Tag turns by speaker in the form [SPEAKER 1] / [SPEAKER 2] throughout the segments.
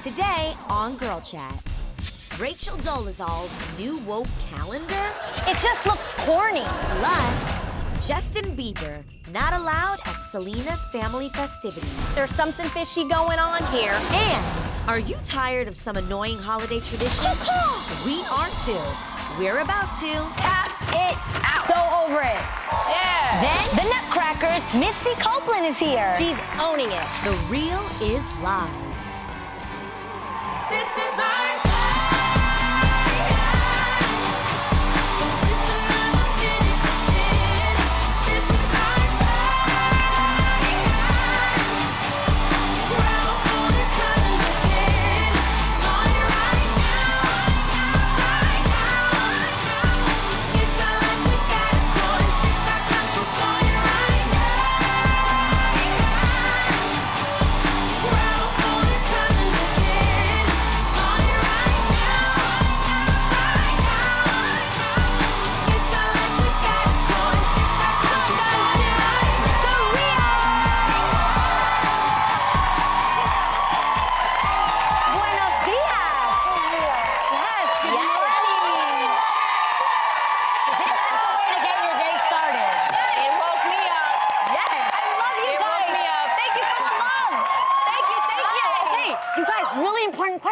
[SPEAKER 1] Today on Girl Chat, Rachel Dolezal's new woke calendar.
[SPEAKER 2] It just looks corny.
[SPEAKER 1] Plus, Justin Bieber not allowed at Selena's family festivities.
[SPEAKER 2] There's something fishy going on here.
[SPEAKER 1] And are you tired of some annoying holiday traditions? We are too. We're about to tap it out.
[SPEAKER 2] So over it.
[SPEAKER 1] Yeah. Then
[SPEAKER 2] The Nutcrackers, Misty Copeland is here.
[SPEAKER 3] She's owning it.
[SPEAKER 1] the real is live.
[SPEAKER 4] This is our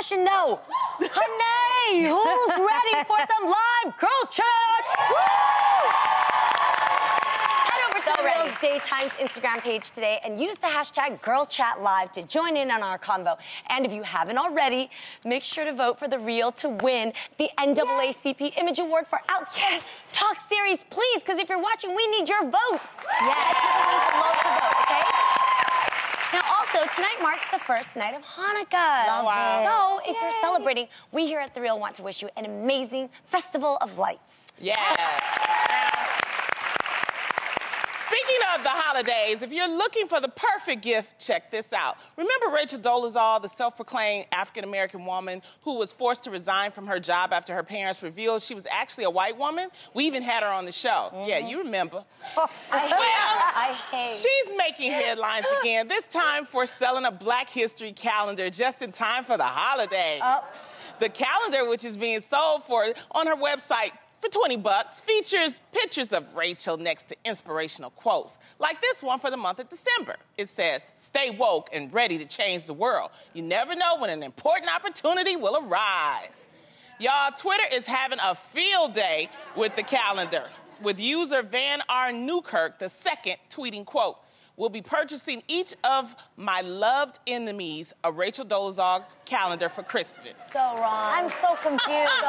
[SPEAKER 2] question though. Honey, who's ready for some live Girl Chat? Head over to the Real Daytime's Instagram page today and use the hashtag #GirlChatLive to join in on our convo. And if you haven't already, make sure to vote for The Real to win the NAACP Image Award for Outstanding Talk Series, please, because if you're watching, we need your vote. Yes, below to vote, okay? Now, also, tonight marks the first night of Hanukkah.
[SPEAKER 4] Wow.
[SPEAKER 2] So, if you're celebrating, we here at The Real want to wish you an amazing Festival of Lights.
[SPEAKER 4] Yes. Speaking of the holidays, if you're looking for the perfect gift, check this out. Remember Rachel Dolezal, the self-proclaimed African-American woman who was forced to resign from her job after her parents revealed she was actually a white woman? We even had her on the show. Yeah, you remember.
[SPEAKER 2] I hate.
[SPEAKER 4] She's making headlines again, this time for selling a Black History calendar just in time for the holidays. The calendar, which is being sold on her website for $20, features pictures of Rachel next to inspirational quotes, like this one for the month of December. It says, "Stay woke and ready to change the world. You never know when an important opportunity will arise." Y'all, Twitter is having a field day with the calendar, with user Van R. Newkirk II tweeting, quote, "We'll be purchasing each of my loved enemies a Rachel Dolezal calendar for Christmas."
[SPEAKER 2] So wrong. I'm so confused.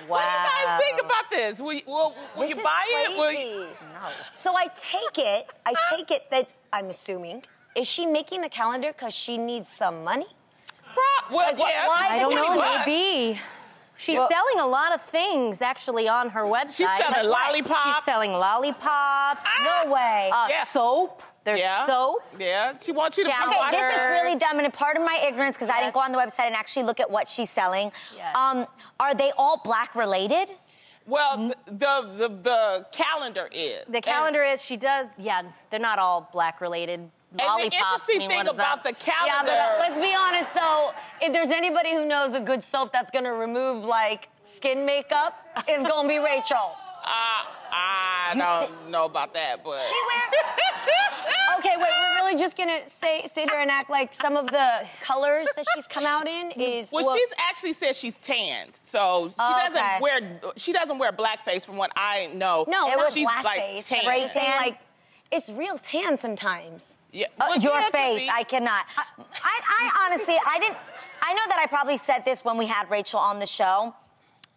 [SPEAKER 4] What do you guys think about this? Will you buy it?
[SPEAKER 2] No. So I take it that, I'm assuming, is she making the calendar because she needs some money?
[SPEAKER 4] Well, yeah,
[SPEAKER 2] why
[SPEAKER 3] I don't know,
[SPEAKER 4] $20.
[SPEAKER 3] maybe. She's selling a lot of things, actually, on her website.
[SPEAKER 4] She's selling lollipops.
[SPEAKER 3] She's selling lollipops.
[SPEAKER 2] No way.
[SPEAKER 3] Soap. There's soap.
[SPEAKER 4] Yeah, she wants you to
[SPEAKER 3] Yeah.
[SPEAKER 4] put
[SPEAKER 2] Okay, this is really dumb, and pardon my ignorance because I didn't go on the website and actually look at what she's selling.
[SPEAKER 3] Yes.
[SPEAKER 2] Are they all Black related?
[SPEAKER 4] Well, the calendar is.
[SPEAKER 3] The calendar is, she does, they're not all Black related. Lollipops.
[SPEAKER 4] And the interesting thing about the calendar.
[SPEAKER 2] Yeah, but let's be honest though, if there's anybody who knows a good soap that's gonna remove like skin makeup, it's gonna be Rachel.
[SPEAKER 4] I don't know about that, but.
[SPEAKER 2] Okay, wait, we're really just gonna sit here and act like some of the colors that she's come out in is.
[SPEAKER 4] Well, she's actually said she's tanned, so she doesn't wear blackface from what I know.
[SPEAKER 2] No, it was
[SPEAKER 4] she's
[SPEAKER 2] blackface.
[SPEAKER 4] like tan.
[SPEAKER 2] Spray tan. Like, it's real tan sometimes.
[SPEAKER 4] Yeah.
[SPEAKER 2] Your face, I cannot. I honestly, I know that I probably said this when we had Rachel on the show.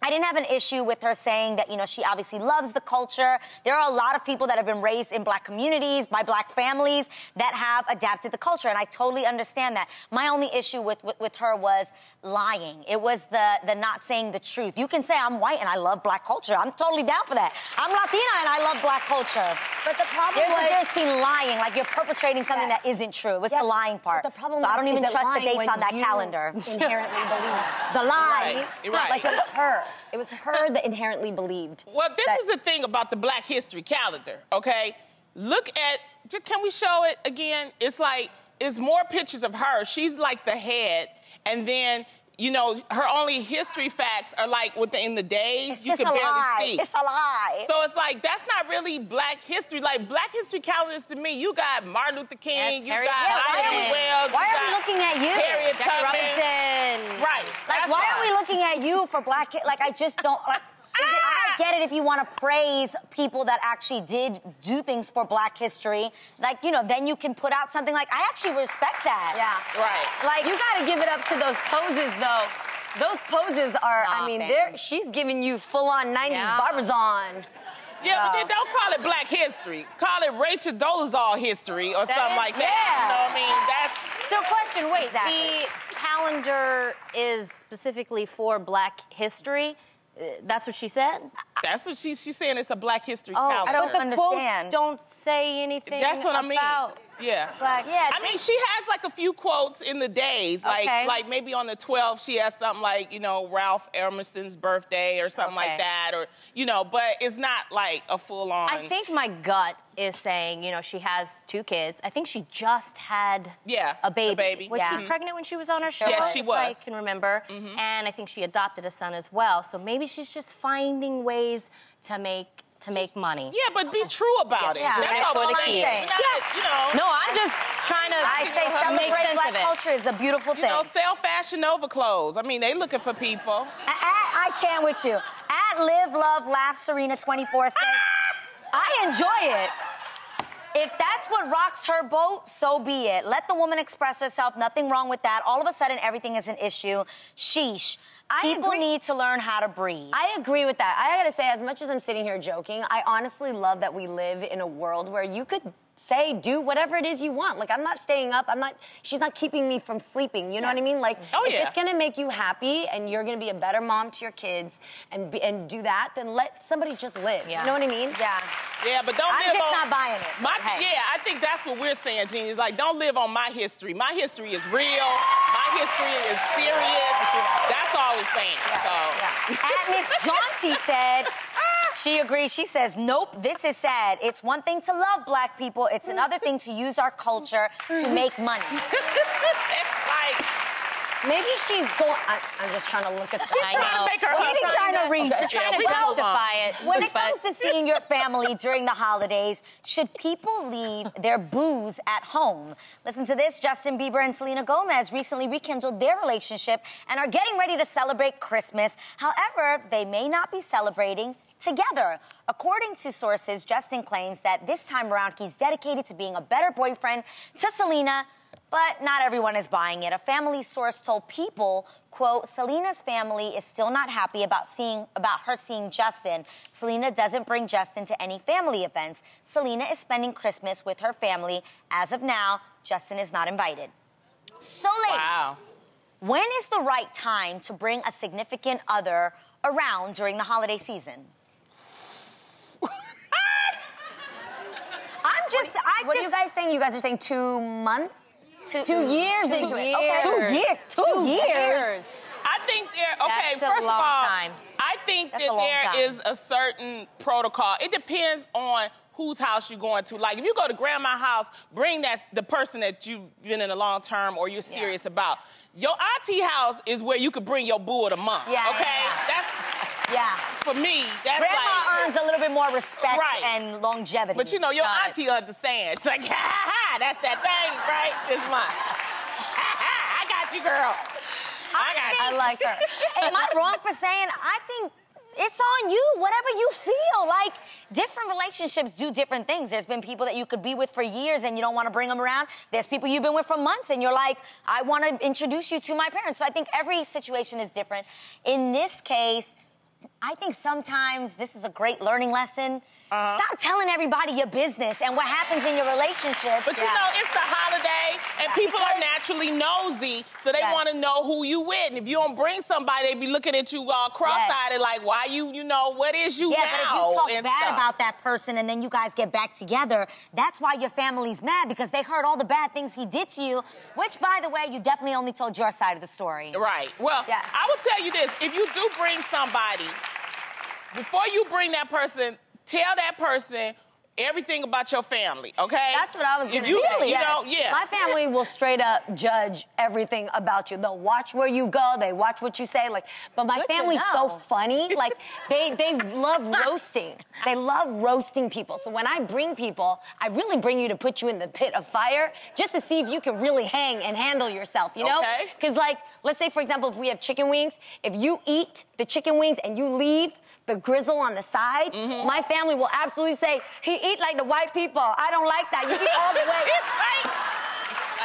[SPEAKER 2] I didn't have an issue with her saying that, you know, she obviously loves the culture. There are a lot of people that have been raised in Black communities, by Black families, that have adapted the culture, and I totally understand that. My only issue with her was lying. It was the not saying the truth. You can say I'm white and I love Black culture. I'm totally down for that. I'm Latina and I love Black culture. But the problem was... There's a difference between lying, like you're perpetrating something that isn't true. It was the lying part. But the problem so I don't even trust the dates on that calendar. Inherently believe the lies.
[SPEAKER 4] Right.
[SPEAKER 2] Like it was her. It was her that inherently believed.
[SPEAKER 4] Well, this is the thing about the Black History calendar, okay? Look at, can we show it again? It's like, it's more pictures of her. She's like the head, and then, you know, her only history facts are like within the days.
[SPEAKER 2] It's
[SPEAKER 4] you
[SPEAKER 2] just
[SPEAKER 4] can
[SPEAKER 2] a
[SPEAKER 4] barely
[SPEAKER 2] lie.
[SPEAKER 4] see.
[SPEAKER 2] It's a lie.
[SPEAKER 4] So it's like, that's not really Black history. Like, Black history calendars to me, you got Martin Luther King,
[SPEAKER 3] Yes,
[SPEAKER 4] you
[SPEAKER 3] Harriet
[SPEAKER 4] got
[SPEAKER 3] Tubman.
[SPEAKER 4] Ida Wells,
[SPEAKER 2] Why
[SPEAKER 4] you
[SPEAKER 2] are we
[SPEAKER 4] got
[SPEAKER 2] looking at you?
[SPEAKER 4] Harriet
[SPEAKER 3] Jackie
[SPEAKER 4] Tubman.
[SPEAKER 3] Robinson.
[SPEAKER 4] Right.
[SPEAKER 2] Like, why are we looking at you for Black? Like, I just don't. Like, I get it if you want to praise people that actually did do things for Black history. Like, you know, then you can put out something like, I actually respect that.
[SPEAKER 5] Yeah.
[SPEAKER 4] Right.
[SPEAKER 5] Like, you got to give it up to those poses, though. Those poses are, I mean, she's giving you full-on 90s Barbizon.
[SPEAKER 4] Yeah, but then don't call it Black history. Call it Rachel Dolezal history or something like that. You know what I mean? That's...
[SPEAKER 3] So question, wait,
[SPEAKER 2] Exactly.
[SPEAKER 3] the calendar is specifically for Black history? That's what she said?
[SPEAKER 4] That's what she's saying. It's a Black history
[SPEAKER 3] Oh,
[SPEAKER 4] calendar.
[SPEAKER 2] I don't
[SPEAKER 3] but the
[SPEAKER 2] understand.
[SPEAKER 3] quotes don't say anything
[SPEAKER 4] That's what I mean.
[SPEAKER 3] about
[SPEAKER 4] Yeah.
[SPEAKER 3] Black.
[SPEAKER 2] Yeah,
[SPEAKER 4] I mean, she has like a few quotes in the days. Like maybe on the 12th, she has something like, you know, Ralph Emerson's birthday or something like that. Or, you know, but it's not like a full on.
[SPEAKER 3] I think my gut is saying, you know, she has 2 kids. I think she just had a baby. Was she pregnant when she was on her show?
[SPEAKER 4] Yes, she was.
[SPEAKER 3] I can remember. And I think she adopted a son as well. So maybe she's just finding ways to make money.
[SPEAKER 4] Yeah, but be true about it.
[SPEAKER 2] Yeah,
[SPEAKER 4] That's all I'm saying.
[SPEAKER 2] saying.
[SPEAKER 4] You know.
[SPEAKER 3] No, I'm just trying to
[SPEAKER 2] I say
[SPEAKER 3] make
[SPEAKER 2] celebrate
[SPEAKER 3] sense
[SPEAKER 2] Black
[SPEAKER 3] of it.
[SPEAKER 2] culture is a beautiful thing.
[SPEAKER 4] You know, sell Fashion Nova clothes. I mean, they looking for people.
[SPEAKER 2] I can with you. At Live, Love, Laugh, Serena 24 said, I enjoy it. If that's what rocks her boat, so be it. Let the woman express herself. Nothing wrong with that. All of a sudden, everything is an issue. Sheesh. People need to learn how to breathe.
[SPEAKER 5] I agree with that. I gotta say, as much as I'm sitting here joking, I honestly love that we live in a world where you could say, do whatever it is you want. Like, I'm not staying up. She's not keeping me from sleeping. You know what I mean? Like, if it's gonna make you happy and you're gonna be a better mom to your kids and do that, then let somebody just live. You know what I mean?
[SPEAKER 2] Yeah.
[SPEAKER 4] Yeah, but don't
[SPEAKER 2] I'm
[SPEAKER 4] live
[SPEAKER 2] just
[SPEAKER 4] on...
[SPEAKER 2] not buying it.
[SPEAKER 4] Yeah, I think that's what we're saying, Jeannie. It's like, don't live on my history. My history is real. My history is serious. That's all we're saying. So.
[SPEAKER 2] At Miss Jaunty said, she agrees. She says, nope, this is sad. It's one thing to love Black people. It's another thing to use our culture to make money.
[SPEAKER 4] It's like...
[SPEAKER 5] Maybe she's going... I'm just trying to look at the...
[SPEAKER 4] She's trying to make her
[SPEAKER 2] What are you trying to reach?
[SPEAKER 3] She's trying to justify it.
[SPEAKER 2] When it comes to seeing your family during the holidays, should people leave their booze at home? Listen to this. Justin Bieber and Selena Gomez recently rekindled their relationship and are getting ready to celebrate Christmas. However, they may not be celebrating together. According to sources, Justin claims that this time around he's dedicated to being a better boyfriend to Selena, but not everyone is buying it. A family source told People, quote, Selena's family is still not happy about her seeing Justin. Selena doesn't bring Justin to any family events. Selena is spending Christmas with her family. As of now, Justin is not invited. So, ladies, when is the right time to bring a significant other around during the holiday season?
[SPEAKER 5] What are you guys saying? You guys are saying 2 months? 2 years into it.
[SPEAKER 2] Okay. 2 years?
[SPEAKER 4] I think first of all, I think that there is a certain protocol. It depends on whose house you're going to. Like, if you go to grandma's house, bring the person that you've been in a long term or you're serious about. Your auntie house is where you could bring your boo of the month. That's...
[SPEAKER 2] Yeah.
[SPEAKER 4] For me, that's
[SPEAKER 2] Grandma earns a little bit more respect and longevity.
[SPEAKER 4] But you know, your auntie understands. She's like, ha ha ha, that's that thing, right? This month. Ha ha, I got you, girl.
[SPEAKER 5] I like her.
[SPEAKER 2] Am I wrong for saying, I think it's on you, whatever you feel. Like, different relationships do different things. There's been people that you could be with for years and you don't want to bring them around. There's people you've been with for months and you're like, I want to introduce you to my parents. So I think every situation is different. In this case, I think sometimes this is a great learning lesson. Stop telling everybody your business and what happens in your relationship.
[SPEAKER 4] But you know, it's the holiday, and people are naturally nosy, so they want to know who you with. And if you don't bring somebody, they be looking at you all cross-eyed, like, why you know, what is you now?
[SPEAKER 2] Yeah, but if you talk bad about that person and then you guys get back together, that's why your family's mad, because they heard all the bad things he did to you, which, by the way, you definitely only told your side of the story.
[SPEAKER 4] Right. Well, I will tell you this. If you do bring somebody, before you bring that person, tell that person everything about your family, okay?
[SPEAKER 5] That's what I was going to say.
[SPEAKER 4] You know, yeah.
[SPEAKER 5] My family will straight up judge everything about you. They'll watch where you go. They watch what you say. Like, but my family's so funny. Like, they love roasting. They love roasting people. So when I bring people, I really bring you to put you in the pit of fire just to see if you can really hang and handle yourself, you know?
[SPEAKER 4] Okay.
[SPEAKER 5] Because, like, let's say, for example, if we have chicken wings, if you eat the chicken wings and you leave the grizzle on the side, my family will absolutely say, he eat like the white people. I don't like that. You eat all the way.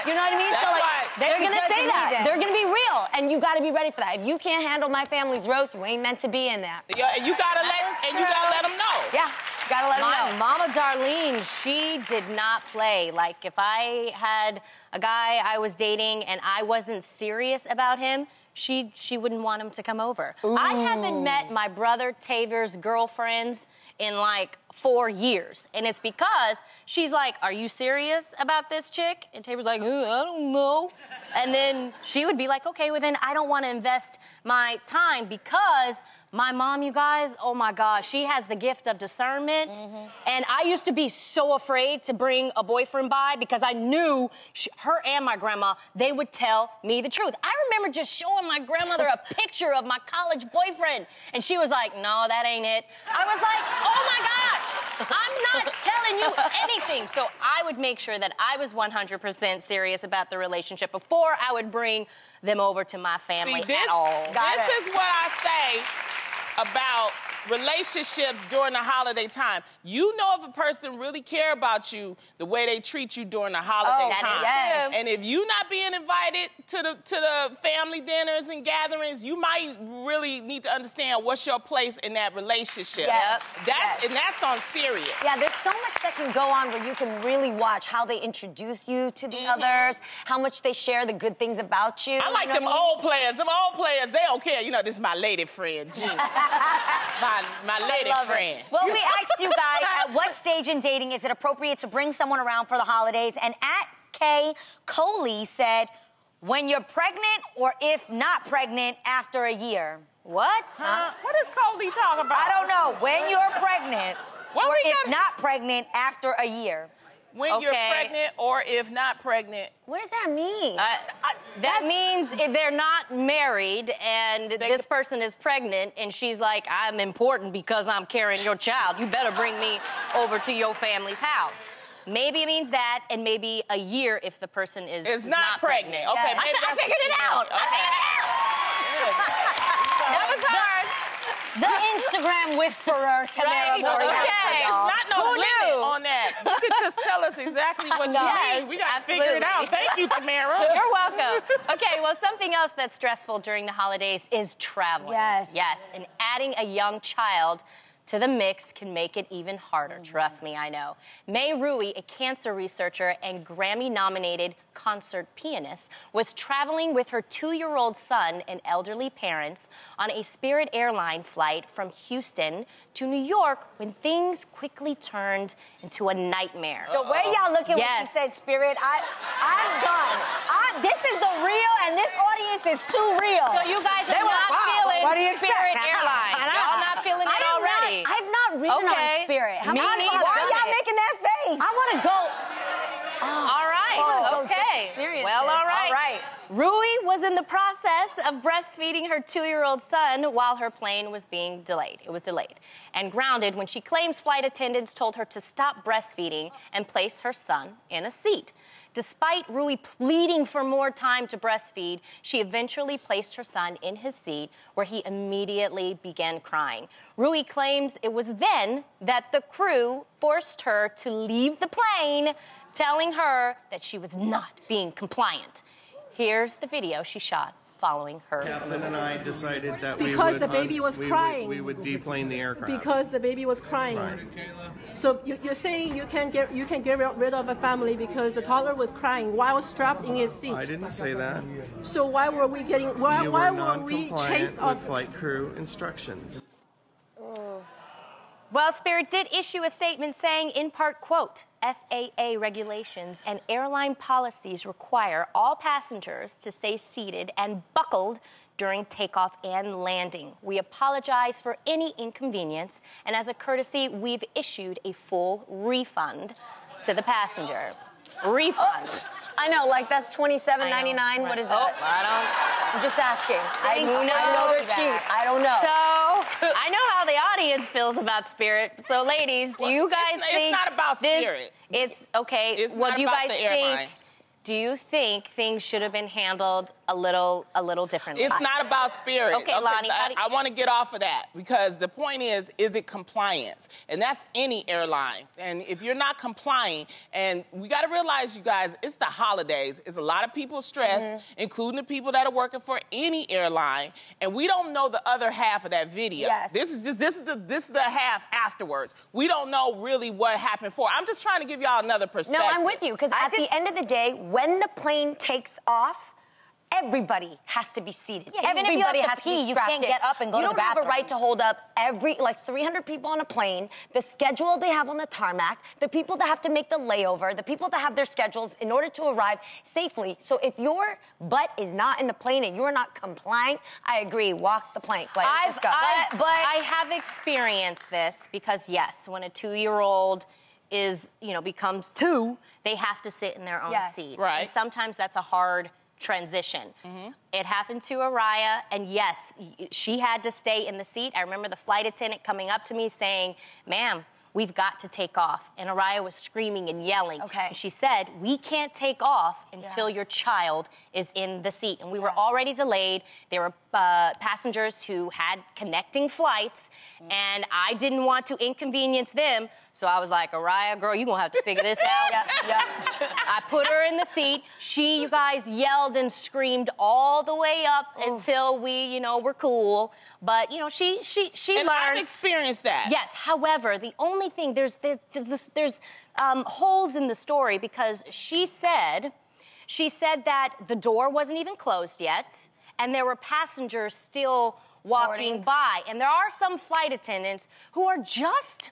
[SPEAKER 5] You know what I mean?
[SPEAKER 4] That's
[SPEAKER 5] so, like,
[SPEAKER 4] right.
[SPEAKER 5] they're going to say that. They're going to be real. And you got to be ready for that. If you can't handle my family's roast, you ain't meant to be in that.
[SPEAKER 4] Yeah, and you got to let them know.
[SPEAKER 5] Yeah. Gotta let them know.
[SPEAKER 3] Mama Darlene, she did not play. Like, if I had a guy I was dating and I wasn't serious about him, she wouldn't want him to come over. Ooh. I haven't met my brother Taver's girlfriends in like 4 years. And it's because she's like, are you serious about this chick? And Taver's like, I don't know. And then she would be like, okay, well then I don't want to invest my time because my mom, you guys, oh my gosh, she has the gift of discernment. And I used to be so afraid to bring a boyfriend by because I knew her and my grandma, they would tell me the truth. I remember just showing my grandmother a picture of my college boyfriend. And she was like, no, that ain't it. I was like, oh my gosh, I'm not telling you anything. So I would make sure that I was 100% serious about the relationship before I would bring them over to my family at all.
[SPEAKER 4] This is what I say about relationships during the holiday time. You know if a person really care about you the way they treat you during the holiday time.
[SPEAKER 5] Yes.
[SPEAKER 4] And if you not being invited to the family dinners and gatherings, you might really need to understand what's your place in that relationship.
[SPEAKER 5] Yes.
[SPEAKER 4] And that's on serious.
[SPEAKER 5] Yeah, there's so much that can go on where you can really watch how they introduce you to the others, how much they share the good things about you.
[SPEAKER 4] I like them old players. Them old players, they don't care. You know, this is my lady friend, G. my lady friend.
[SPEAKER 2] Well, we asked you guys, at what stage in dating is it appropriate to bring someone around for the holidays? And at K. Coley said, when you're pregnant or if not pregnant after a year.
[SPEAKER 3] What?
[SPEAKER 4] Huh? What is Coley talking about?
[SPEAKER 2] I don't know. When you're pregnant or if not pregnant after a year.
[SPEAKER 4] When you're pregnant or if not pregnant.
[SPEAKER 5] What does that mean?
[SPEAKER 3] That means if they're not married and this person is pregnant and she's like, I'm important because I'm carrying your child. You better bring me over to your family's house. Maybe it means that, and maybe a year if the person is not pregnant.
[SPEAKER 4] Okay,
[SPEAKER 3] maybe I figured it out. That was hard.
[SPEAKER 2] The Instagram whisperer, Tamara Moriarty.
[SPEAKER 4] Okay, it's not no limit on that. You could just tell us exactly what you need. We got to figure it out. Thank you, Tamara.
[SPEAKER 3] You're welcome. Okay, well, something else that's stressful during the holidays is traveling. Yes, and adding a young child to the mix can make it even harder. Trust me, I know. May Rui, a cancer researcher and Grammy-nominated concert pianist, was traveling with her 2-year-old son and elderly parents on a Spirit airline flight from Houston to New York when things quickly turned into a nightmare.
[SPEAKER 2] The way y'all look at when she said Spirit, I'm done. This is the real, and this audience is too real.
[SPEAKER 3] So you guys are not feeling Spirit Airlines. Y'all not feeling it already.
[SPEAKER 5] I've not ridden on Spirit.
[SPEAKER 3] Me neither.
[SPEAKER 2] Why are y'all making that face?
[SPEAKER 5] I want to go.
[SPEAKER 3] All right. Okay. Well, all right. Rui was in the process of breastfeeding her 2-year-old son while her plane was being delayed. It was delayed and grounded when she claims flight attendants told her to stop breastfeeding and place her son in a seat. Despite Rui pleading for more time to breastfeed, she eventually placed her son in his seat, where he immediately began crying. Rui claims it was then that the crew forced her to leave the plane, telling her that she was not being compliant. Here's the video she shot following her.
[SPEAKER 6] Captain and I decided that
[SPEAKER 7] because the baby was crying.
[SPEAKER 6] We would deplane the aircraft.
[SPEAKER 7] Because the baby was crying. Right. So you're saying you can get rid of a family because the toddler was crying while strapped in his seat.
[SPEAKER 6] I didn't say that.
[SPEAKER 7] So why were we getting? Why were we chased off?
[SPEAKER 6] With flight crew instructions.
[SPEAKER 3] Well, Well, Spirit did issue a statement saying, in part, quote, FAA regulations and airline policies require all passengers to stay seated and buckled during takeoff and landing. We apologize for any inconvenience, and as a courtesy, we've issued a full refund to the passenger. Refund.
[SPEAKER 5] Oh, I know, like that's $27.99.
[SPEAKER 3] Right.
[SPEAKER 5] What is
[SPEAKER 3] Oh,
[SPEAKER 5] that? I'm just asking. I
[SPEAKER 3] know
[SPEAKER 5] know they're cheap. I don't know.
[SPEAKER 3] So, I know how the audience feels about Spirit. So, ladies, do you guys think
[SPEAKER 4] it's not about
[SPEAKER 3] this,
[SPEAKER 4] Spirit?
[SPEAKER 3] It's okay.
[SPEAKER 4] It's
[SPEAKER 3] well,
[SPEAKER 4] not
[SPEAKER 3] do you
[SPEAKER 4] about
[SPEAKER 3] guys
[SPEAKER 4] the airline.
[SPEAKER 3] do you think things should have been handled a little differently?
[SPEAKER 4] It's not about Spirit.
[SPEAKER 3] Okay, Lonnie,
[SPEAKER 4] I want to get off of that because the point is it compliance? And that's any airline. And if you're not complying, and we got to realize, you guys, it's the holidays. It's a lot of people stressed, including the people that are working for any airline. And we don't know the other half of that video.
[SPEAKER 5] Yes.
[SPEAKER 4] This is the half afterwards. We don't know really what happened for. I'm just trying to give y'all another perspective.
[SPEAKER 5] No, I'm with you, because at the end of the day, when the plane takes off, everybody has to be seated.
[SPEAKER 2] Yeah, even if you have to
[SPEAKER 5] Everybody has to
[SPEAKER 2] pee,
[SPEAKER 5] be
[SPEAKER 2] you
[SPEAKER 5] strapped
[SPEAKER 2] can't
[SPEAKER 5] in.
[SPEAKER 2] get up and go to the
[SPEAKER 5] You don't have a
[SPEAKER 2] bathroom.
[SPEAKER 5] right to hold up 300 people on a plane, the schedule they have on the tarmac, the people that have to make the layover, the people that have their schedules in order to arrive safely. So if your butt is not in the plane and you're not complying, I agree, walk the plank. Like, let's go.
[SPEAKER 3] But I have experienced this because, yes, when a 2-year-old becomes 2, they have to sit in their own seat.
[SPEAKER 4] Right.
[SPEAKER 3] And sometimes that's a hard transition. It happened to Araya, and yes, she had to stay in the seat. I remember the flight attendant coming up to me saying, ma'am, we've got to take off. And Araya was screaming and yelling.
[SPEAKER 5] Okay.
[SPEAKER 3] And she said, we can't take off until your child is in the seat. And we were already delayed. There were passengers who had connecting flights, and I didn't want to inconvenience them. So I was like, Araya, girl, you're going to have to figure this out. I put her in the seat. You guys yelled and screamed all the way up until we, were cool. But, she
[SPEAKER 4] and
[SPEAKER 3] learned.
[SPEAKER 4] I've experienced that.
[SPEAKER 3] Yes. However, the only thing, there's holes in the story because she said that the door wasn't even closed yet, and there were passengers still walking by. And there are some flight attendants who are just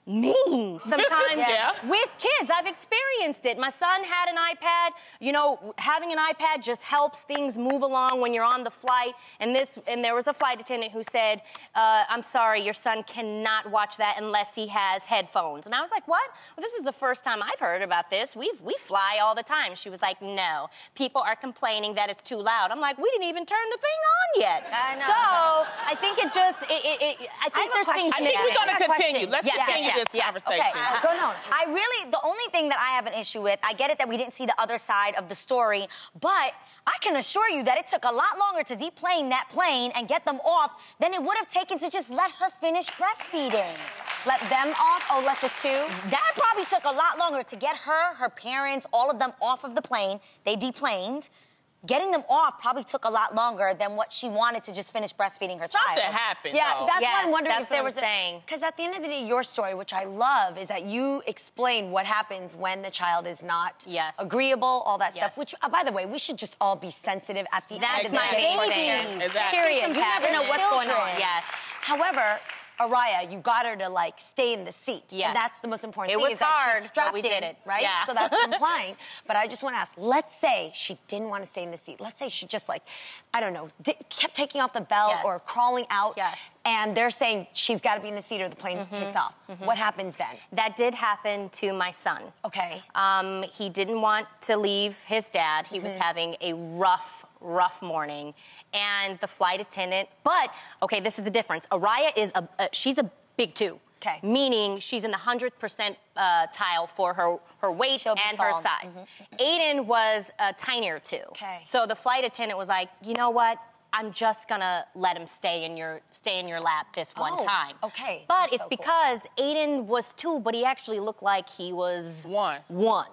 [SPEAKER 3] mean sometimes with kids. I've experienced it. My son had an iPad. Having an iPad just helps things move along when you're on the flight. And there was a flight attendant who said, I'm sorry, your son cannot watch that unless he has headphones. And I was like, what? Well, this is the first time I've heard about this. We fly all the time. She was like, no, people are complaining that it's too loud. I'm like, we didn't even turn the thing on yet.
[SPEAKER 5] I know.
[SPEAKER 3] So I think it just, I think there's things.
[SPEAKER 4] I think we're going to continue. Let's continue this
[SPEAKER 3] yes.
[SPEAKER 4] conversation.
[SPEAKER 2] Okay, go on. I really, the only thing that I have an issue with, I get it that we didn't see the other side of the story, but I can assure you that it took a lot longer to deplane that plane and get them off than it would have taken to just let her finish breastfeeding.
[SPEAKER 5] Let them off? Oh, let the 2?
[SPEAKER 2] That probably took a lot longer to get her parents, all of them off of the plane. They deplaned. Getting them off probably took a lot longer than what she wanted to just finish breastfeeding her child.
[SPEAKER 4] Something happened.
[SPEAKER 5] Yeah,
[SPEAKER 4] though.
[SPEAKER 5] that's
[SPEAKER 3] Yes,
[SPEAKER 5] why I'm wondering
[SPEAKER 3] that's
[SPEAKER 5] if there
[SPEAKER 3] what
[SPEAKER 5] was
[SPEAKER 3] I'm saying.
[SPEAKER 5] Because at the end of the day, your story, which I love, is that you explain what happens when the child is not agreeable, all that stuff. Which, by the way, we should just all be sensitive at the end of the day.
[SPEAKER 2] Babies.
[SPEAKER 4] Exactly.
[SPEAKER 5] Period. You never know what's going on.
[SPEAKER 3] Yes.
[SPEAKER 5] However, Araya, you got her to stay in the seat.
[SPEAKER 3] Yes.
[SPEAKER 5] And that's the most important
[SPEAKER 3] It
[SPEAKER 5] thing.
[SPEAKER 3] was
[SPEAKER 5] is that
[SPEAKER 3] hard,
[SPEAKER 5] she's strapped
[SPEAKER 3] but we
[SPEAKER 5] in,
[SPEAKER 3] did it.
[SPEAKER 5] right?
[SPEAKER 3] Yeah.
[SPEAKER 5] So that's complying. But I just want to ask, let's say she didn't want to stay in the seat. Let's say she just I don't know, kept taking off the belt or crawling out.
[SPEAKER 3] Yes.
[SPEAKER 5] And they're saying she's got to be in the seat or the plane takes off. What happens then?
[SPEAKER 3] That did happen to my son.
[SPEAKER 5] Okay.
[SPEAKER 3] He didn't want to leave his dad. He was having a rough morning. And the flight attendant, but, okay, this is the difference. Araya is she's a big 2.
[SPEAKER 5] Okay.
[SPEAKER 3] Meaning she's in the 100th percentile for her weight and her size. Aiden was a tinier 2.
[SPEAKER 5] Okay.
[SPEAKER 3] So the flight attendant was like, you know what? I'm just gonna let him stay in your lap this one time.
[SPEAKER 5] Okay.
[SPEAKER 3] But
[SPEAKER 5] That's
[SPEAKER 3] it's
[SPEAKER 5] so cool.
[SPEAKER 3] because Aiden was 2, but he actually looked like he was
[SPEAKER 4] 1.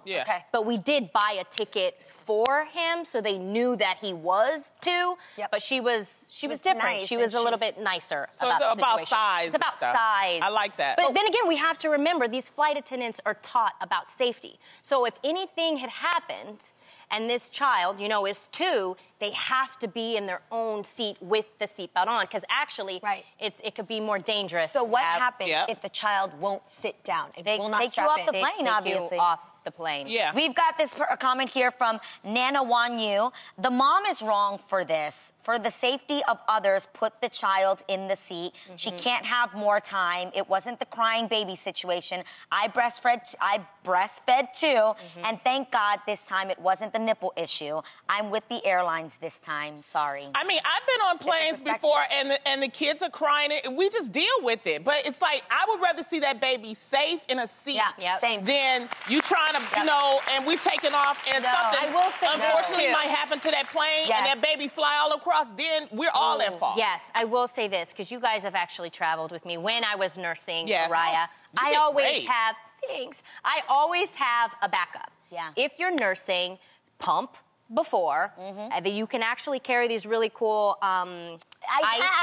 [SPEAKER 4] Yeah.
[SPEAKER 3] Okay. But we did buy a ticket for him, so they knew that he was 2.
[SPEAKER 5] Yep.
[SPEAKER 3] But she was different.
[SPEAKER 5] nice,
[SPEAKER 3] she was
[SPEAKER 5] and
[SPEAKER 3] a little bit nicer.
[SPEAKER 4] So
[SPEAKER 3] about
[SPEAKER 4] it's
[SPEAKER 3] the
[SPEAKER 4] about
[SPEAKER 3] situation.
[SPEAKER 4] size
[SPEAKER 3] It's about
[SPEAKER 4] and stuff.
[SPEAKER 3] size.
[SPEAKER 4] I like that.
[SPEAKER 3] But then again, we have to remember these flight attendants are taught about safety. So if anything had happened, and this child, is 2, they have to be in their own seat with the seatbelt on, because actually it could be more dangerous.
[SPEAKER 5] So what happens if the child won't sit down?
[SPEAKER 2] They
[SPEAKER 5] will not
[SPEAKER 2] take you off the plane, obviously.
[SPEAKER 3] You off the plane.
[SPEAKER 4] Yeah.
[SPEAKER 2] We've got this comment here from Nana Wanyu. The mom is wrong for this. For the safety of others, put the child in the seat. She can't have more time. It wasn't the crying baby situation. I breastfed too, and thank God this time it wasn't the nipple issue. I'm with the airlines this time. Sorry.
[SPEAKER 4] I mean, I've been on planes before, and the kids are crying. We just deal with it. But it's like, I would rather see that baby safe in a seat
[SPEAKER 5] same.
[SPEAKER 4] than you trying to, you know, and we taking off, and something
[SPEAKER 3] I will say
[SPEAKER 4] unfortunately might happen to that plane, and that baby fly all across. Then we're all at fault.
[SPEAKER 3] Yes, I will say this, because you guys have actually traveled with me when I was nursing
[SPEAKER 4] Yes.
[SPEAKER 3] Mariah.
[SPEAKER 4] You
[SPEAKER 3] I
[SPEAKER 4] did
[SPEAKER 3] always
[SPEAKER 4] great.
[SPEAKER 3] have, thanks, I always have a backup.
[SPEAKER 2] Yeah.
[SPEAKER 3] If you're nursing, pump before, and then you can actually carry these really cool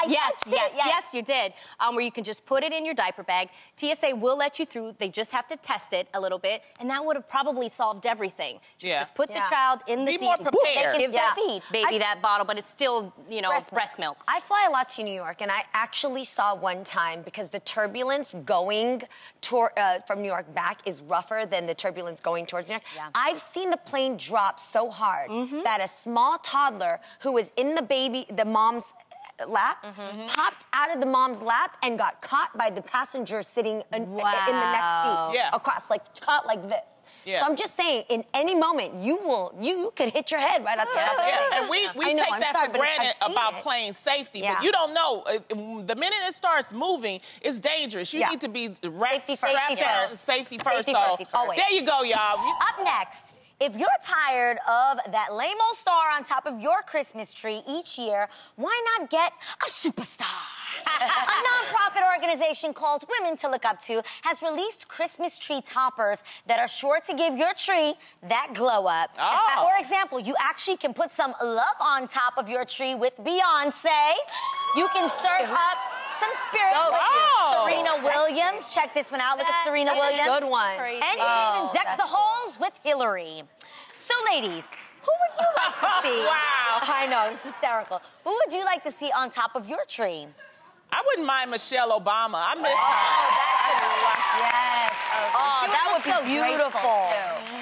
[SPEAKER 3] yes, you did. Where you can just put it in your diaper bag. TSA will let you through. They just have to test it a little bit, and that would have probably solved everything. Just put the child in the
[SPEAKER 4] Be
[SPEAKER 3] seat.
[SPEAKER 4] more prepared.
[SPEAKER 3] Give that baby that bottle, but it's still, you know, breast milk.
[SPEAKER 5] I fly a lot to New York, and I actually saw one time, because the turbulence going from New York back is rougher than the turbulence going towards New York.
[SPEAKER 2] Yeah.
[SPEAKER 5] I've seen the plane drop so hard that a small toddler who was in the mom's lap, popped out of the mom's lap and got caught by the passenger sitting in the next seat across, like caught like this.
[SPEAKER 4] Yeah.
[SPEAKER 5] So I'm just saying, in any moment, you could hit your head right out there.
[SPEAKER 4] And we take that for granted about plane safety, but you don't know. The minute it starts moving, it's dangerous. You need to be strapped down. Safety first.
[SPEAKER 5] Always.
[SPEAKER 4] There you go, y'all.
[SPEAKER 2] Up next, if you're tired of that lame-o star on top of your Christmas tree each year, why not get a superstar? A nonprofit organization called Women to Look Up To has released Christmas tree toppers that are sure to give your tree that glow up. For example, you actually can put some love on top of your tree with Beyonce. You can serve up some spirit with Serena Williams. Check this one out. Look at Serena Williams.
[SPEAKER 5] Good one.
[SPEAKER 2] And you can even deck the halls with Hillary. So, ladies, who would you like to see?
[SPEAKER 4] Wow.
[SPEAKER 2] I know, it's hysterical. Who would you like to see on top of your tree?
[SPEAKER 4] I wouldn't mind Michelle Obama. I miss her.
[SPEAKER 2] Yes. That would be beautiful.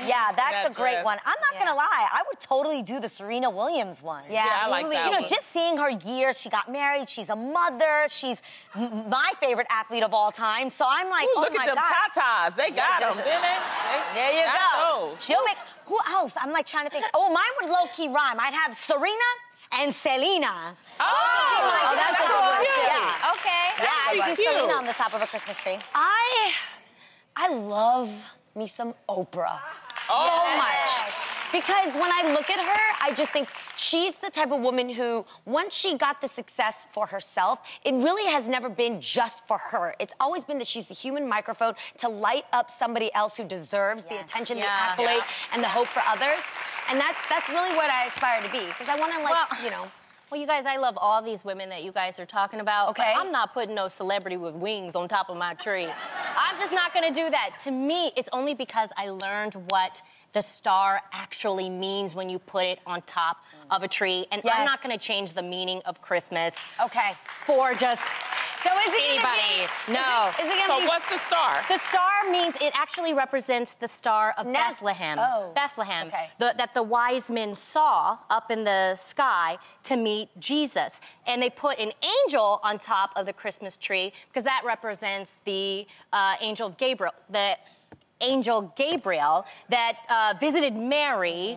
[SPEAKER 2] Yeah, that's a great one. I'm not gonna lie, I would totally do the Serena Williams one.
[SPEAKER 4] Yeah, I like that
[SPEAKER 2] You know,
[SPEAKER 4] one.
[SPEAKER 2] just seeing her year, she got married, she's a mother, she's my favorite athlete of all time. So I'm like, oh
[SPEAKER 4] look
[SPEAKER 2] my
[SPEAKER 4] at them
[SPEAKER 2] God.
[SPEAKER 4] tatas. They got them, didn't they?
[SPEAKER 2] There you go.
[SPEAKER 4] Those.
[SPEAKER 2] She'll make. Who else? I'm like trying to think. Oh, mine would low key rhyme. I'd have Serena and Selena.
[SPEAKER 5] Oh, that's a good one.
[SPEAKER 2] Yeah.
[SPEAKER 3] Okay.
[SPEAKER 2] Yeah, I'd do
[SPEAKER 4] cute.
[SPEAKER 2] Selena on the top of a Christmas tree.
[SPEAKER 5] I love me some Oprah so much. Because when I look at her, I just think she's the type of woman who, once she got the success for herself, it really has never been just for her. It's always been that she's the human microphone to light up somebody else who deserves the attention, the accolade, and the hope for others. And that's really what I aspire to be. Because I want to, like, you know.
[SPEAKER 3] Well, you guys, I love all these women that you guys are talking about.
[SPEAKER 5] Okay.
[SPEAKER 3] But I'm not putting no celebrity with wings on top of my tree. I'm just not going to do that. To me, it's only because I learned what the star actually means when you put it on top of a tree. And I'm not going to change the meaning of Christmas.
[SPEAKER 5] Okay.
[SPEAKER 3] For just
[SPEAKER 5] So is it
[SPEAKER 3] anybody.
[SPEAKER 5] Gonna be,
[SPEAKER 3] No.
[SPEAKER 5] Is it gonna
[SPEAKER 4] So
[SPEAKER 5] be,
[SPEAKER 4] what's the star?
[SPEAKER 3] The star means it actually represents the star of Bethlehem.
[SPEAKER 5] Oh.
[SPEAKER 3] Bethlehem.
[SPEAKER 5] Okay.
[SPEAKER 3] That the wise men saw up in the sky to meet Jesus. And they put an angel on top of the Christmas tree because that represents the angel of Gabriel. Angel Gabriel that visited Mary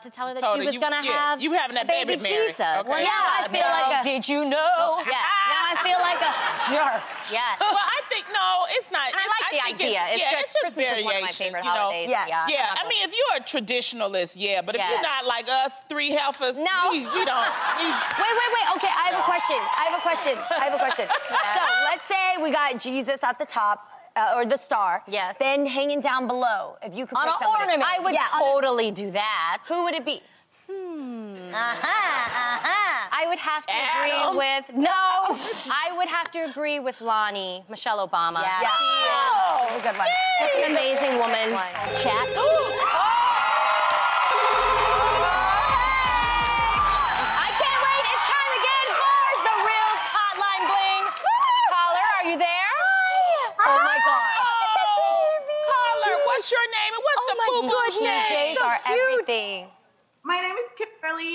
[SPEAKER 3] to tell her that she was going to have
[SPEAKER 4] you having that baby Mary.
[SPEAKER 3] Jesus.
[SPEAKER 4] Okay.
[SPEAKER 5] Well, now I feel like a...
[SPEAKER 2] Did you know?
[SPEAKER 3] Yes.
[SPEAKER 5] Now I feel like a jerk.
[SPEAKER 3] Yes.
[SPEAKER 4] Well, I think, no, it's not.
[SPEAKER 3] I like the
[SPEAKER 4] think
[SPEAKER 3] idea.
[SPEAKER 4] It's just
[SPEAKER 3] Christmas is one of my
[SPEAKER 4] variation,
[SPEAKER 3] favorite
[SPEAKER 4] you know?
[SPEAKER 3] holidays.
[SPEAKER 5] Yes.
[SPEAKER 4] Yeah, I mean, if you're a traditionalist, but if you're not like us, three heifers,
[SPEAKER 5] No.
[SPEAKER 4] we don't.
[SPEAKER 5] Wait. Okay, I have a question. So let's say we got Jesus at the top. Or the star.
[SPEAKER 3] Yes.
[SPEAKER 5] Then hanging down below. If you could
[SPEAKER 2] On
[SPEAKER 5] pick
[SPEAKER 2] an
[SPEAKER 5] somebody.
[SPEAKER 2] ornament.
[SPEAKER 3] I would totally do that.
[SPEAKER 5] Who would it be?
[SPEAKER 3] I would have to agree with... No! I would have to agree with Lonnie, Michelle Obama.
[SPEAKER 2] Yeah.
[SPEAKER 5] Oh, good one.
[SPEAKER 3] She's an amazing woman. Chat.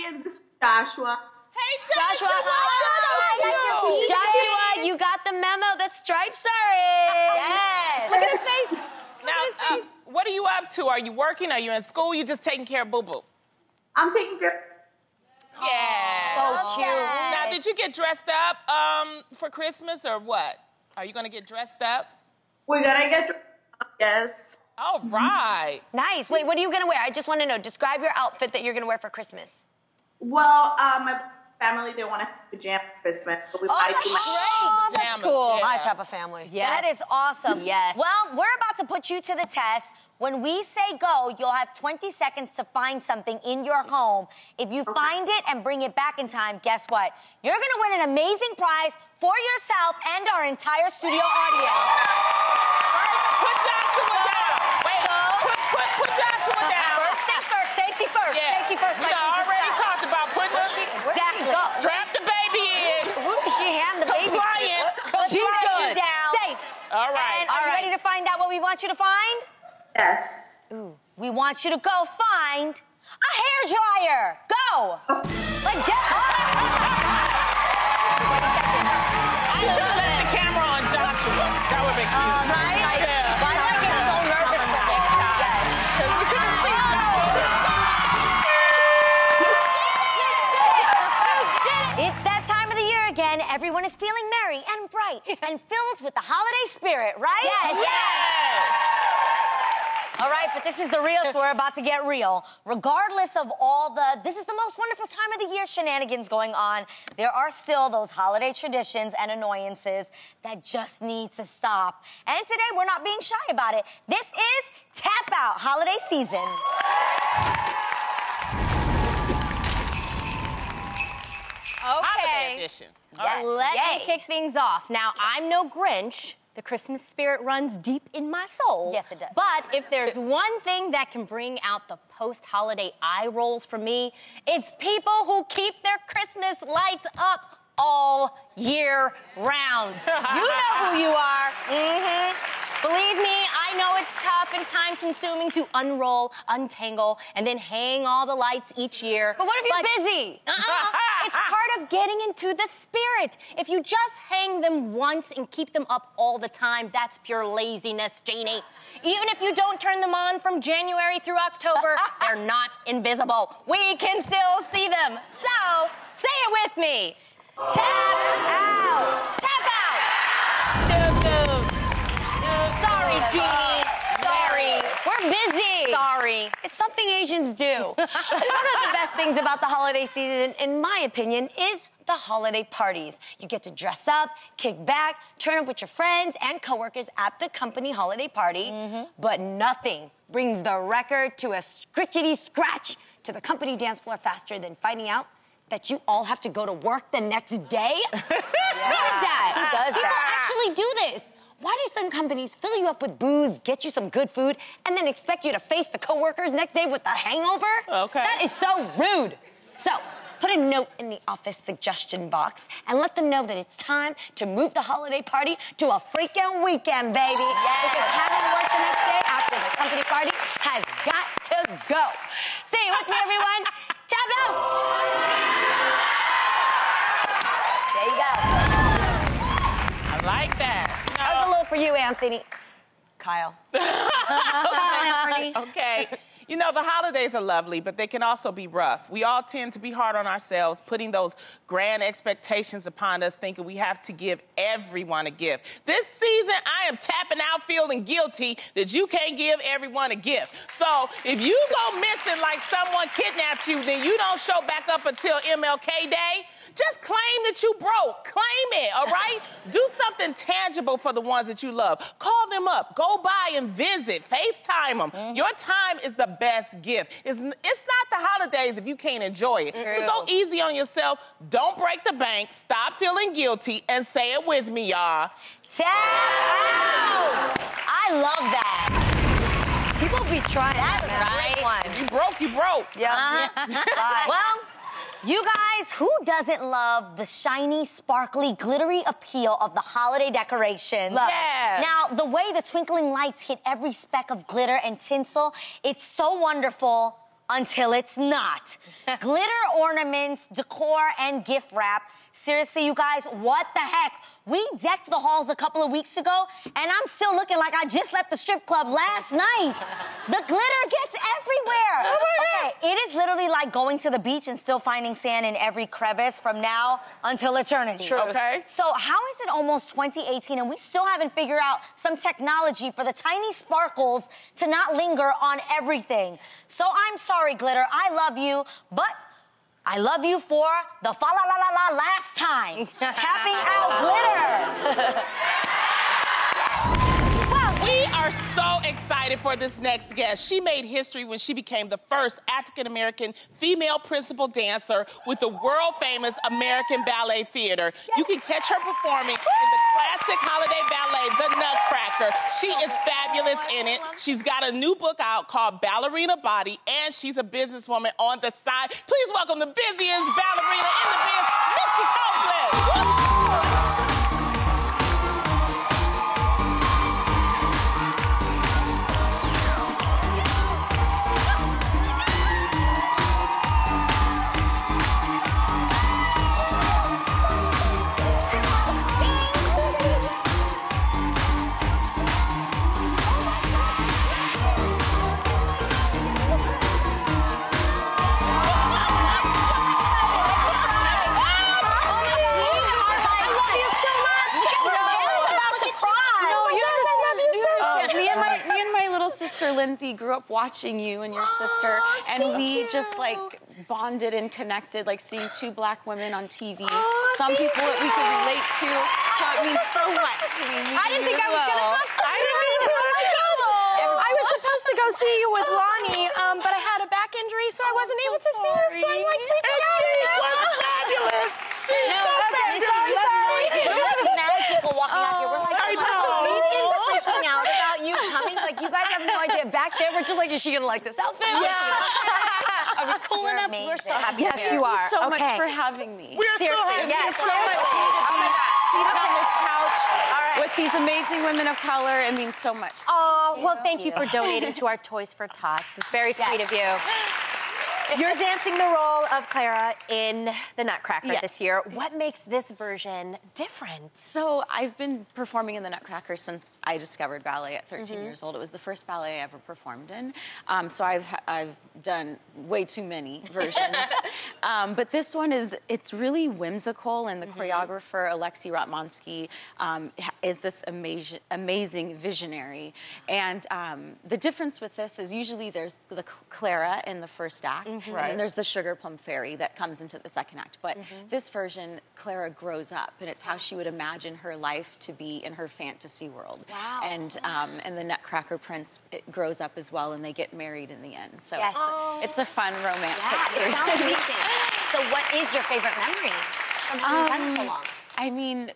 [SPEAKER 8] and this is Joshua.
[SPEAKER 4] Hey, Joshua.
[SPEAKER 5] Joshua, you got the memo. The stripes are in.
[SPEAKER 2] Yes.
[SPEAKER 3] Look at his face.
[SPEAKER 4] Now, what are you up to? Are you working? Are you in school? You just taking care of Boo-Boo?
[SPEAKER 8] I'm taking care.
[SPEAKER 4] Yeah.
[SPEAKER 2] So cute.
[SPEAKER 4] Now, did you get dressed up for Christmas or what? Are you going to get dressed up?
[SPEAKER 8] We're gonna get. Yes.
[SPEAKER 4] All right.
[SPEAKER 5] Nice. Wait, what are you going to wear? I just want to know. Describe your outfit that you're going to wear for Christmas.
[SPEAKER 8] Well, my family, they want to have pajamas for Christmas, but we might do my.
[SPEAKER 4] Pajamas,
[SPEAKER 5] Cool.
[SPEAKER 4] yeah.
[SPEAKER 5] My type of family.
[SPEAKER 2] That is awesome.
[SPEAKER 3] Yes.
[SPEAKER 2] Well, we're about to put you to the test. When we say go, you'll have 20 seconds to find something in your home. If you find it and bring it back in time, guess what? You're going to win an amazing prize for yourself and our entire studio audience.
[SPEAKER 4] Put Joshua down. Wait, put Joshua down.
[SPEAKER 2] First things first, safety first.
[SPEAKER 4] Yeah.
[SPEAKER 2] Safety first.
[SPEAKER 4] We already talked about putting
[SPEAKER 2] Exactly.
[SPEAKER 4] strap the baby in.
[SPEAKER 5] Who does she hand the baby to?
[SPEAKER 4] Compliance.
[SPEAKER 2] She's good. Down.
[SPEAKER 5] Safe.
[SPEAKER 4] All right.
[SPEAKER 2] And are you ready to find out what we want you to find?
[SPEAKER 8] Yes.
[SPEAKER 2] We want you to go find a hairdryer. Go. Like get
[SPEAKER 4] You should have left the camera on Joshua. That would be cute.
[SPEAKER 2] Right?
[SPEAKER 4] Yeah.
[SPEAKER 2] Why do I get so nervous for this?
[SPEAKER 4] Because we couldn't see Joshua.
[SPEAKER 2] It's that time of the year again. Everyone is feeling merry and bright and filled with the holiday spirit, right?
[SPEAKER 4] Yes.
[SPEAKER 2] All right, but this is the real, so we're about to get real. Regardless of all this is the most wonderful time of the year shenanigans going on, there are still those holiday traditions and annoyances that just need to stop. And today, we're not being shy about it. This is Tap Out holiday season.
[SPEAKER 4] Holiday
[SPEAKER 3] Okay.
[SPEAKER 4] edition.
[SPEAKER 3] Let me kick things off. Now, I'm no Grinch. The Christmas spirit runs deep in my soul.
[SPEAKER 2] Yes, it does.
[SPEAKER 3] But if there's one thing that can bring out the post-holiday eye rolls for me, it's people who keep their Christmas lights up all year round. You know who you are. Believe me, I know it's tough and time-consuming to unroll, untangle, and then hang all the lights each year.
[SPEAKER 5] But what if you're busy?
[SPEAKER 3] It's part of getting into the spirit. If you just hang them once and keep them up all the time, that's pure laziness, Janie. Even if you don't turn them on from January through October, they're not invisible. We can still see them. So, say it with me. Tap out. Tap out. Sorry, Jeannie. Sorry.
[SPEAKER 5] We're busy.
[SPEAKER 3] Sorry.
[SPEAKER 5] It's something Asians do. One of the best things about the holiday season, in my opinion, is the holiday parties. You get to dress up, kick back, turn up with your friends and coworkers at the company holiday party. But nothing brings the record to a scritchety scratch to the company dance floor faster than finding out that you all have to go to work the next day. What is that?
[SPEAKER 2] Who does
[SPEAKER 5] People
[SPEAKER 2] that?
[SPEAKER 5] actually do this. Why do some companies fill you up with booze, get you some good food, and then expect you to face the coworkers next day with a hangover?
[SPEAKER 4] Okay.
[SPEAKER 5] That is so rude. So, put a note in the office suggestion box and let them know that it's time to move the holiday party to a freaking weekend, baby. Because having work the next day after the company party has got to go. Say it with me, everyone. Tap out.
[SPEAKER 2] There you go.
[SPEAKER 4] I like that.
[SPEAKER 5] That was a little for you, Anthony. Kyle. Kyle, Anthony.
[SPEAKER 4] Okay. You know, the holidays are lovely, but they can also be rough. We all tend to be hard on ourselves, putting those grand expectations upon us, thinking we have to give everyone a gift. This season, I am tapping out feeling guilty that you can't give everyone a gift. So if you go missing like someone kidnapped you, then you don't show back up until MLK Day. Just claim that you broke. Claim it, all right? Do something tangible for the ones that you love. Call them up. Go by and visit. FaceTime them. Your time is the best gift. It's not the holidays if you can't enjoy it. So go easy on yourself. Don't break the bank. Stop feeling guilty. And say it with me, y'all.
[SPEAKER 2] Tap out. I love that.
[SPEAKER 5] People be trying
[SPEAKER 2] That was a great one.
[SPEAKER 4] If you broke, you broke.
[SPEAKER 5] Yeah.
[SPEAKER 2] Well, you guys, who doesn't love the shiny, sparkly, glittery appeal of the holiday decorations?
[SPEAKER 4] Yes.
[SPEAKER 2] Now, the way the twinkling lights hit every speck of glitter and tinsel, it's so wonderful, until it's not. Glitter ornaments, decor, and gift wrap. Seriously, you guys, what the heck? We decked the halls a couple of weeks ago, and I'm still looking like I just left the strip club last night. The glitter gets everywhere. Okay, it is literally like going to the beach and still finding sand in every crevice from now until eternity.
[SPEAKER 4] True. Okay.
[SPEAKER 2] So how is it almost 2018 and we still haven't figured out some technology for the tiny sparkles to not linger on everything? So I'm sorry, glitter, I love you, but I love you for the fa-la-la-la-la last time. Tapping out glitter.
[SPEAKER 4] We are so excited for this next guest. She made history when she became the first African-American female principal dancer with the world-famous American Ballet Theater. You can catch her performing in the classic holiday ballet, The Nutcracker. She is fabulous in it. She's got a new book out called Ballerina Body, and she's a businesswoman on the side. Please welcome the busiest ballerina in the biz, Misty Copeland.
[SPEAKER 9] Lindsay grew up watching you and your sister, and we just like bonded and connected, like seeing two black women on TV. Some people that we could relate to, so it means so much.
[SPEAKER 3] I didn't think I was gonna have to. I was supposed to go see you with Lonnie, but I had a back injury, so I wasn't able to see you. So I'm like freaking out.
[SPEAKER 4] She was fabulous. She's so fabulous.
[SPEAKER 2] It's magical walking out here. We're like,
[SPEAKER 5] we've been freaking out about you coming. Like, you guys have no idea. Back there, we're just like, is she gonna like this outfit?
[SPEAKER 9] Yeah. Are we cool enough?
[SPEAKER 2] amazing.
[SPEAKER 9] We're so happy.
[SPEAKER 3] Yes, you are.
[SPEAKER 9] Thank you so
[SPEAKER 3] Okay.
[SPEAKER 9] much for having me.
[SPEAKER 4] We're
[SPEAKER 2] Seriously,
[SPEAKER 4] so
[SPEAKER 2] yes.
[SPEAKER 9] so much to me to be seated on this couch with these amazing women of color. It means so much.
[SPEAKER 3] Oh, well, thank you for donating to our Toys for Tots. It's very sweet of you. You're dancing the role of Clara in the Nutcracker this year. What makes this version different?
[SPEAKER 9] So I've been performing in the Nutcracker since I discovered ballet at 13 years old. It was the first ballet I ever performed in. So I've done way too many versions. But this one it's really whimsical, and the choreographer, Alexei Ratmansky, is this amazing visionary. And the difference with this is usually there's the Clara in the first act, and then there's the Sugar Plum Fairy that comes into the second act. But this version, Clara grows up, and it's how she would imagine her life to be in her fantasy world. Wow. And the Nutcracker Prince grows up as well, and they get married in the end. So it's a fun romantic version.
[SPEAKER 5] It sounds amazing. So what is your favorite memory from having done so long?
[SPEAKER 9] I mean,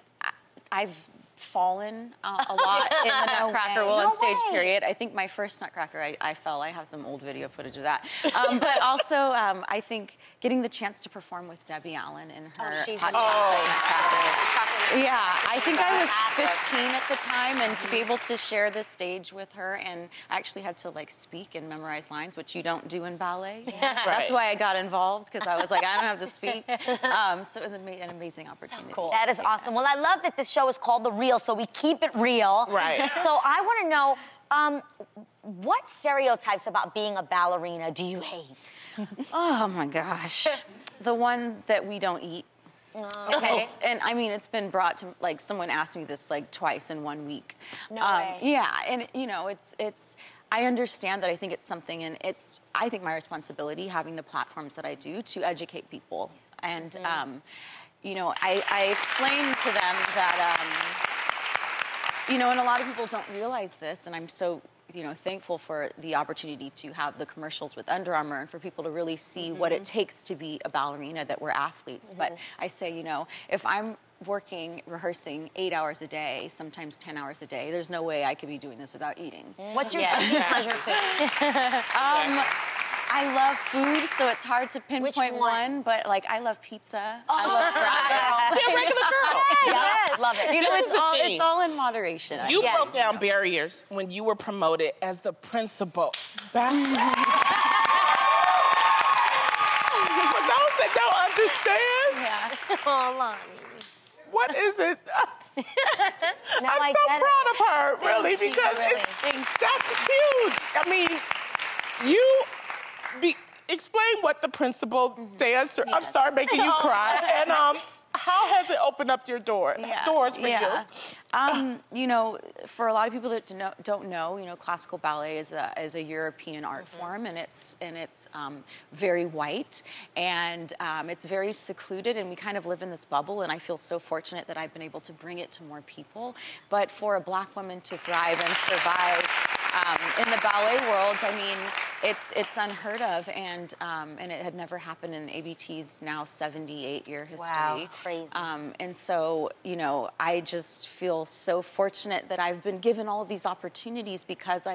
[SPEAKER 9] I've fallen a lot in the Nutcracker on stage, period. I think my first Nutcracker, I fell. I have some old video footage of that. But also, I think getting the chance to perform with Debbie Allen in her Hot Chocolate Nutcracker. Yeah, I think I was 15 at the time, and to be able to share this stage with her, and I actually had to like speak and memorize lines, which you don't do in ballet. That's why I got involved, because I was like, I don't have to speak. So it was an amazing opportunity.
[SPEAKER 2] So cool. That is awesome. Well, I love that this show is called The Real, so we keep it real. Right. So I want to know, what stereotypes about being a ballerina do you hate?
[SPEAKER 9] Oh my gosh. The one that we don't eat.
[SPEAKER 2] Okay.
[SPEAKER 9] And I mean, it's been brought to, like, someone asked me this like twice in 1 week.
[SPEAKER 2] No way.
[SPEAKER 9] Yeah, and you know, it's I understand that. I think it's something, and I think my responsibility, having the platforms that I do, to educate people. And you know, I explained to them that you know, and a lot of people don't realize this, and I'm so, you know, thankful for the opportunity to have the commercials with Under Armour and for people to really see what it takes to be a ballerina, that we're athletes. But I say, you know, if I'm rehearsing 8 hours a day, sometimes 10 hours a day, there's no way I could be doing this without eating.
[SPEAKER 5] What's your pleasure food?
[SPEAKER 9] I love food, so it's hard to pinpoint one, but like I love pizza. I love fries.
[SPEAKER 4] She's a regular girl.
[SPEAKER 2] Yes, love it.
[SPEAKER 9] You know, it's all in moderation.
[SPEAKER 4] You broke down barriers when you were promoted as the principal.
[SPEAKER 3] Oh, Lonnie.
[SPEAKER 4] What is it?
[SPEAKER 2] No,
[SPEAKER 4] I'm so proud of her, really,
[SPEAKER 3] Thank you,
[SPEAKER 4] because
[SPEAKER 3] really.
[SPEAKER 4] that's huge. I mean, explain what the principal dancer. I'm sorry, making you cry. And how has it opened up your doors for you?
[SPEAKER 9] You know, for a lot of people that don't know, you know, classical ballet is a European art form, and it's very white, and it's very secluded, and we kind of live in this bubble. And I feel so fortunate that I've been able to bring it to more people. But for a Black woman to thrive and survive in the ballet world, I mean, it's unheard of, and it had never happened in ABT's now 78-year history.
[SPEAKER 2] Wow, crazy.
[SPEAKER 9] And so, you know, I just feel so fortunate that I've been given all of these opportunities, because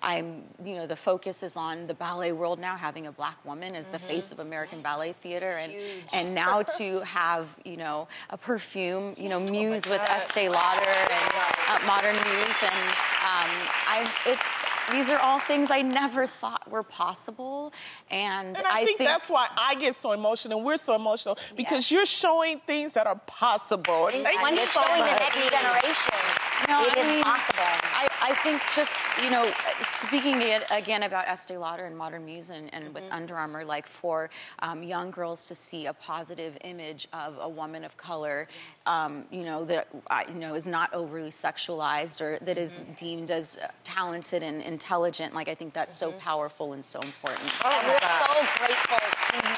[SPEAKER 9] I'm, you know, the focus is on the ballet world now, having a Black woman as the face of American ballet theater, and now to have, you know, a perfume, you know, Muse with Estee Lauder and Modern Muse, and these are all things I never thought were possible, and
[SPEAKER 4] I think that's why I get so emotional, and we're so emotional, because you're showing things that are possible. And
[SPEAKER 2] when you're showing the next generation, it is possible.
[SPEAKER 9] I think just, you know, speaking again about Estee Lauder and Modern Muse and with Under Armour, like for young girls to see a positive image of a woman of color, you know, that you know is not overly sexualized, or that is deemed as talented and intelligent. Like, I think that's so powerful and so important.
[SPEAKER 2] And we're so grateful to you